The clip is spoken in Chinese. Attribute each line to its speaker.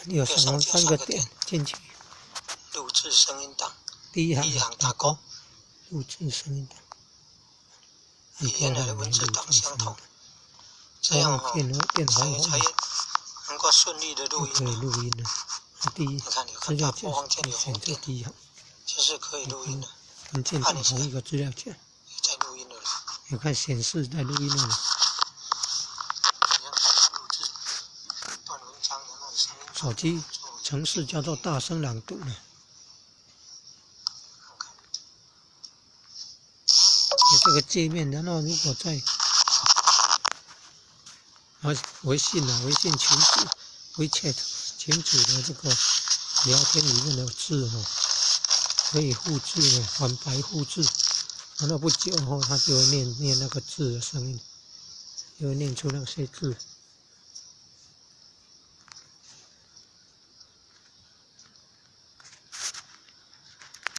Speaker 1: 右上方3个点进去。
Speaker 2: 录制声音档。
Speaker 1: 第一行
Speaker 2: 打勾。
Speaker 1: 录制声音档。
Speaker 2: 与原来的文字档相同。这样才能够顺利的录音。
Speaker 1: 可以录音了。第一，资料夹选择第一行。
Speaker 2: 这是可以录音的。
Speaker 1: 文件档同一个资料夹。
Speaker 2: 在录音了。
Speaker 1: 你看显示在录音了。手机程式叫做大声朗读呢。这个界面，然后如果在微信群组、WeChat 群组的这个聊天里面的字可以复制反白复制，然后不久后它就会念那个字的声音，就会念出那些字。